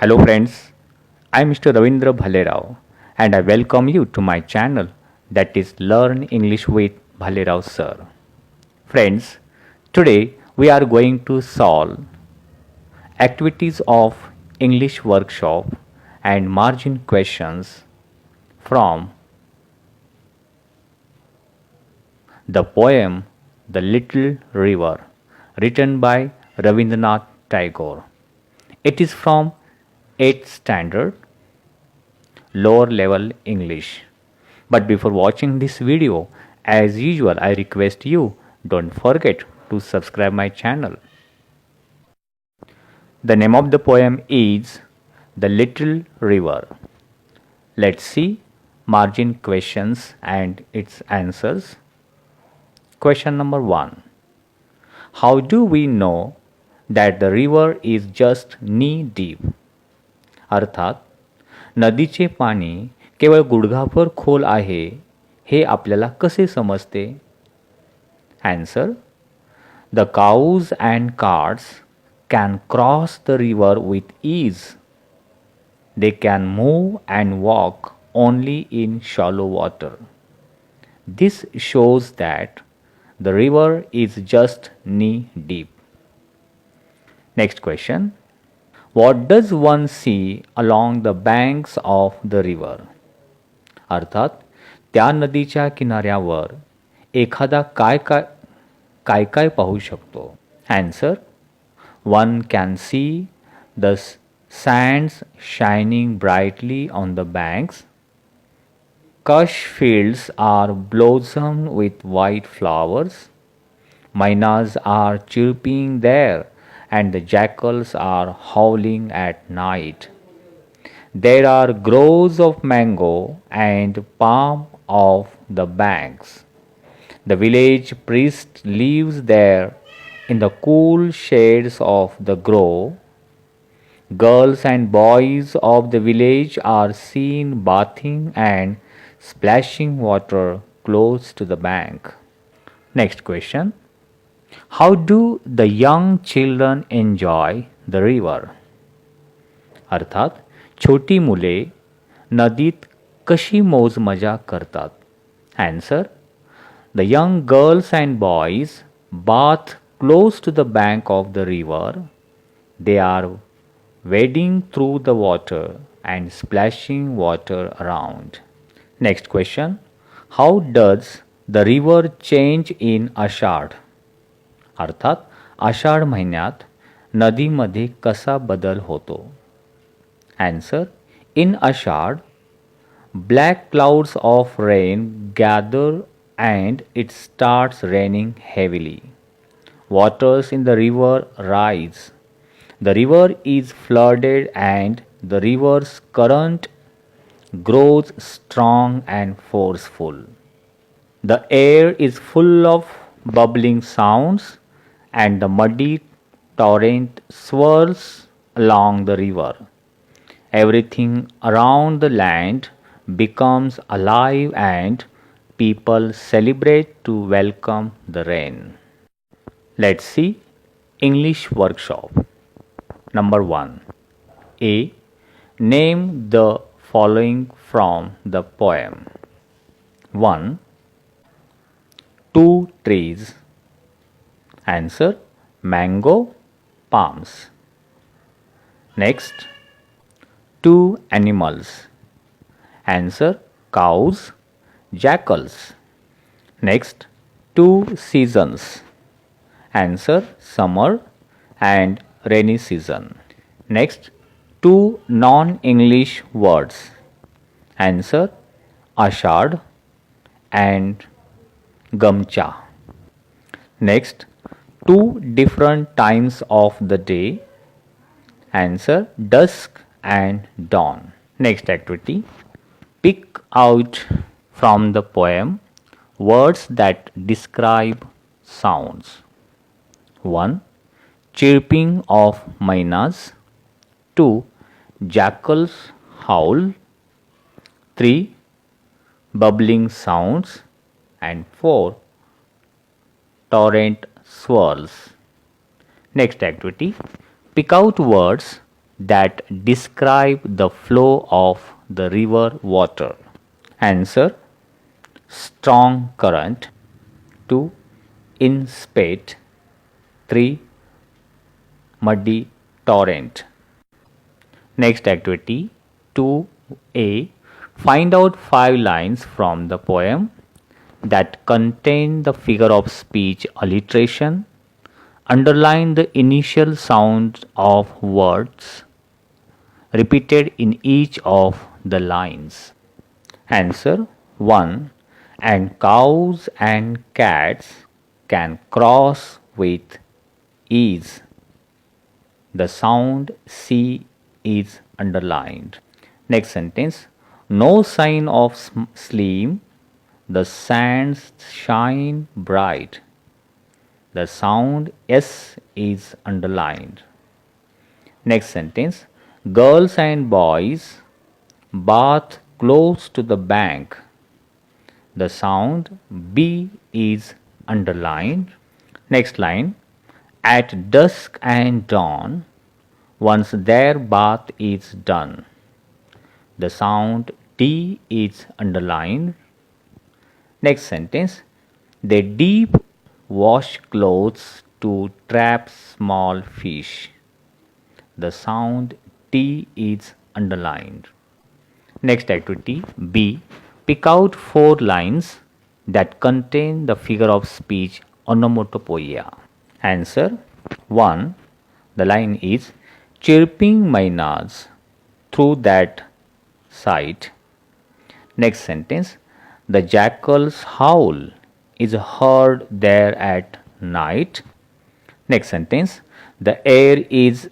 Hello friends, I am Mr. Bhalerao and I welcome you to my channel that is Learn English with Bhalerao Sir. Friends, today we are going to solve activities of English workshop and margin questions from the poem The Little River written by Rabindranath Tagore. It is from 8th standard lower level English. But before watching this video, as usual, I request you don't forget to subscribe my channel. The name of the poem is The Little River. Let's see margin questions and its answers. Question number 1. How do we know that the river is just knee deep? अर्थात नदीचे पाणी केवळ गुडघाभर खोल आहे हे आपल्याला कसे समजते? Answer. The cows and carts can cross the river with ease. They can move and walk only in shallow water. This shows that the river is just knee deep. Next question. What does one see along the banks of the river? अर्थात त्या नदीच्या किनाऱ्यावर एखादा काय पाहू शकतो? Answer. One can see the sands shining brightly on the banks. Lush fields are blossomed with white flowers. Mynas are chirping there and the jackals are howling at night. There are groves of mango and palm off the banks. The village priest lives there in the cool shades of the grove. Girls and boys of the village are seen bathing and splashing water close to the bank. Next question. How do the young children enjoy the river? अर्थात छोटी मुले नदीत कशी मौज मजा करतात? Answer. The young girls and boys bath close to the bank of the river. They are wading through the water and splashing water around. Next question. How does the river change in Ashad? अर्थात आषाढ महिन्यात नदीमध्ये कसा बदल होतो? Answer. In Ashad, black clouds of rain gather and it starts raining heavily. Waters in the river rise. The river is flooded and the river's current grows strong and forceful. The air is full of bubbling sounds and the muddy torrent swirls along the river. Everything around the land becomes alive and people celebrate to welcome the rain. Let's see English workshop. Number 1. A. Name the following from the poem. 1. 2 trees. Answer. Mango, palms. Next. 2 animals. Answer. Cows, jackals. Next. 2 seasons. Answer. Summer and rainy season. Next. 2 non-English words. Answer. Ashad and Gamcha. Next. 2 different times of the day. Answer. Dusk and dawn. Next activity. Pick out from the poem words that describe sounds. 1. Chirping of mynas. 2. Jackals howl. 3. Bubbling sounds. And 4. Torrent swirls. Next activity. Pick out words that describe the flow of the river water. Answer: strong current. 2. Inspect. 3. Muddy torrent. Next activity 2A. Find out 5 lines from the poem that contain the figure of speech alliteration. Underline the initial sound of words repeated in each of the lines. Answer: 1. And cows and cats can cross with ease. The sound C is underlined. Next sentence: no sign of sleep. The sands shine bright. The sound S is underlined. Next sentence: girls and boys bath close to the bank. The sound B is underlined. Next line: at dusk and dawn, once their bath is done. The sound D is underlined. Next sentence: they deep wash clothes to trap small fish. The sound T is underlined. Next activity B. Pick out 4 lines that contain the figure of speech onomatopoeia. Answer: 1. The line is chirping mynas through that side. Next sentence: the jackal's howl is heard there at night. Next sentence: the air is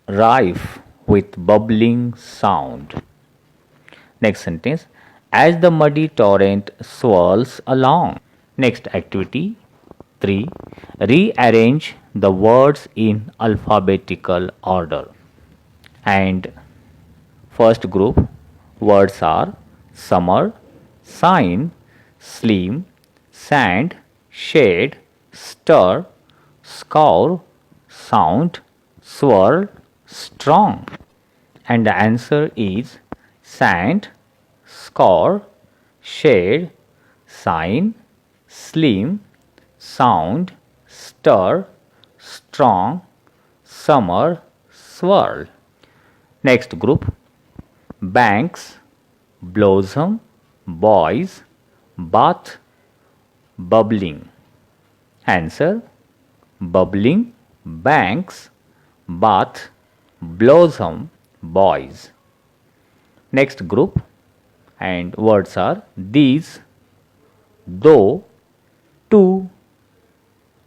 rife with bubbling sound. Next sentence: as the muddy torrent swirls along. Next activity 3. Rearrange the words in alphabetical order. And first group words are summer, sign, slim, sand, shade, stir, scour, sound, swirl, strong. And the answer is sand, scour, shade, sign, slim, sound, stir, strong, summer, swirl. Next group banks, blossom, boys, bath, bubbling. Answer: bubbling, banks, bath, blossom, boys. Next group and words are these, though, to,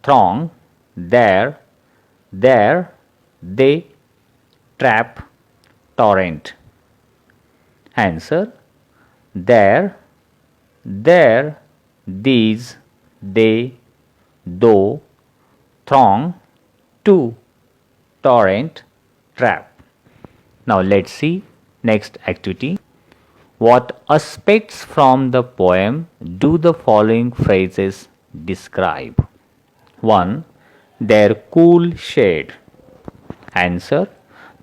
throng, there, they, trap, torrent. Answer: there, these, they, though, throng, to, torrent, trap. Now let's see next activity. What aspects from the poem do the following phrases describe? 1. Their cool shade. Answer: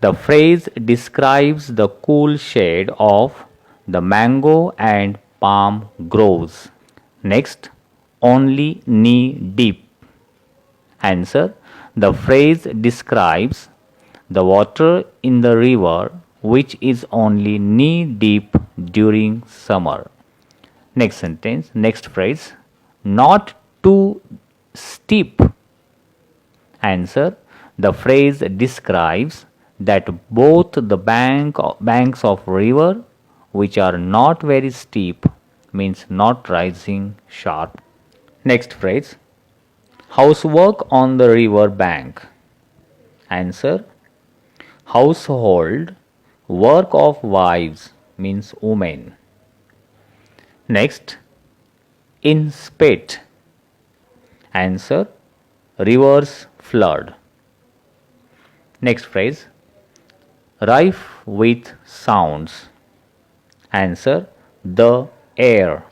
the phrase describes the cool shade of the mango and palm groves. Next, only knee deep. Answer: the phrase describes the water in the river which is only knee deep during summer. Next sentence, next phrase, not too steep. Answer: the phrase describes that both the banks of river which are not very steep means not rising sharp. Next phrase, housework on the river bank. Answer: household work of wives means women. Next, inspect. Answer: rivers flood. Next phrase, rife with sounds. Answer: the air.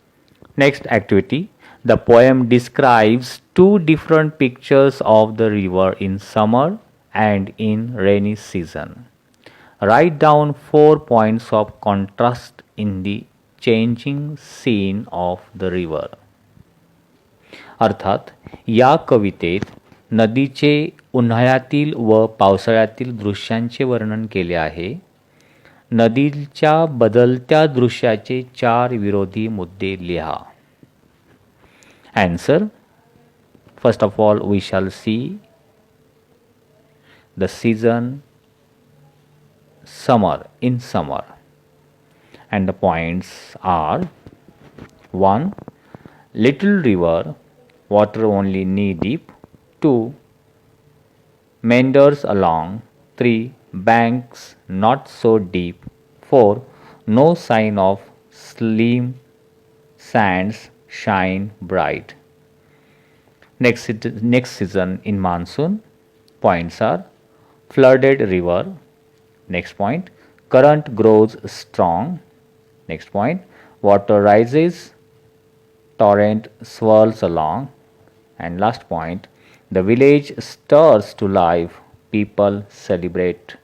Next activity, the poem describes two different pictures of the river in summer and in rainy season. Write down 4 points of contrast in the changing scene of the river. अर्थात या कवितेत नदीचे उन्हाळ्यातील व पावसाळ्यातील दृश्यांचे वर्णन केले आहे. नदीच्या बदलत्या दृश्याचे 4 विरोधी मुद्दे लिहा. Answer. First of all, we shall see the season summer, in summer, and the points are: 1. Little river, water only knee deep. 2. Meanders along. 3. Banks not so deep. 4. No sign of slim sands shine bright. Next season in monsoon. Points are: flooded river. Next point, current grows strong. Next point, water rises, torrent swirls along. And last point, the village stirs to life, people celebrate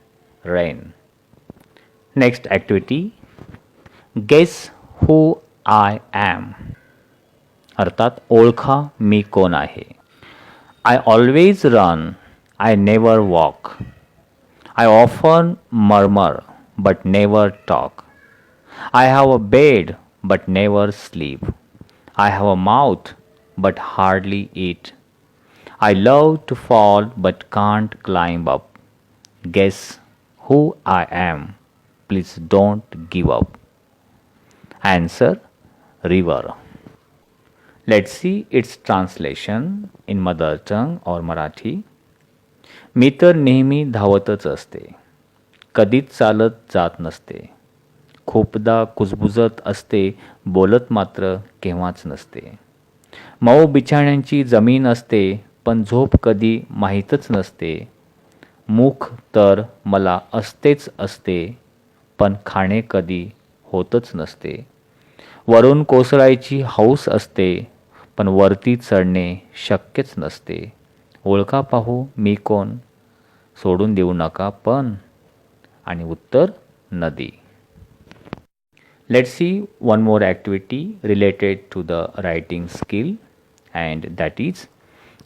rain. Next activity, guess who I am. अर्थात ओळखा मी कोण आहे. I always run, I never walk. I often murmur but never talk. I have a bed but never sleep. I have a mouth but hardly eat. I love to fall but can't climb up. Guess who I am. Please don't give up. Answer: river. Let's see its translation in mother tongue or Marathi. मी तर नेहमी धावतच असते, कधीच चालत जात नसते. खूपदा कुजबुजत असते, बोलत मात्र केव्हाच नसते. मऊ बिछाण्यांची जमीन असते, पण झोप कधी माहीतच नसते. मुख तर मला असतेच असते, पण खाणे कधी होतच नसते. वरून कोसळायची हौस असते, पण वरती चढणे शक्यच नसते. ओळखा पाहू मी कोण, सोडून देऊ नका पण. आणि उत्तर नदी. Let's see one more activity related to the writing skill, and that is,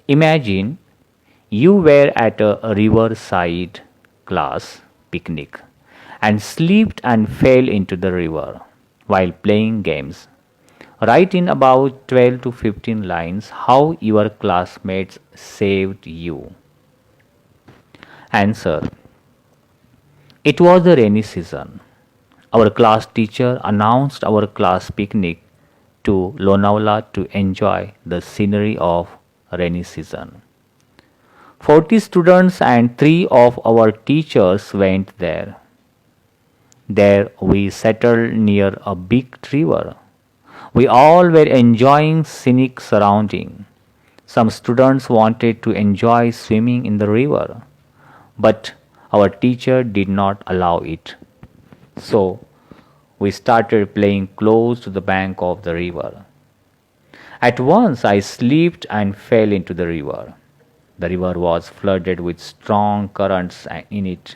imagine you were at a riverside class picnic and slipped and fell into the river while playing games. Write in about 12 to 15 lines how your classmates saved you. Answer: it was the rainy season. Our class teacher announced our class picnic to Lonavala to enjoy the scenery of rainy season. 40 students and 3 of our teachers went there. There we settled near a big river. We all were enjoying scenic surrounding. Some students wanted to enjoy swimming in the river, but our teacher did not allow it. So we started playing close to the bank of the river. At once I slipped and fell into the river. The river was flooded with strong currents in it.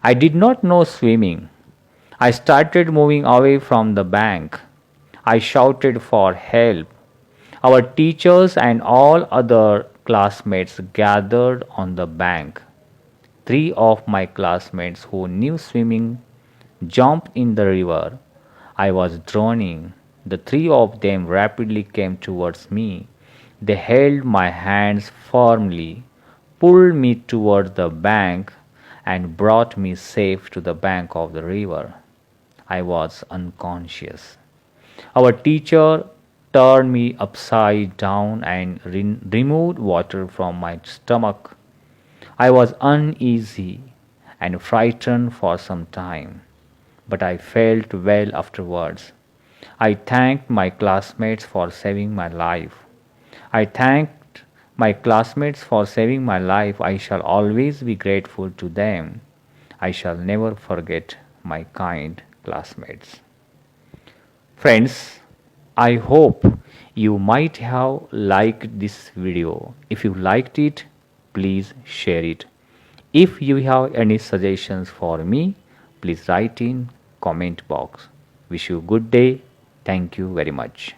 I did not know swimming. I started moving away from the bank. I shouted for help. Our teachers and all other classmates gathered on the bank. 3 of my classmates who knew swimming jumped in the river. I was drowning. The 3 of them rapidly came towards me. They held my hands firmly, pulled me towards the bank, and brought me safe to the bank of the river. I was unconscious. Our teacher turned me upside down and removed water from my stomach. I was uneasy and frightened for some time, but I felt well afterwards. I thanked my classmates for saving my life. I thanked my classmates for saving my life. I shall always be grateful to them. I shall never forget my kind classmates. Friends, I hope you might have liked this video. If you liked it, please share it. If you have any suggestions for me, please write in comment box. Wish you good day. Thank you very much.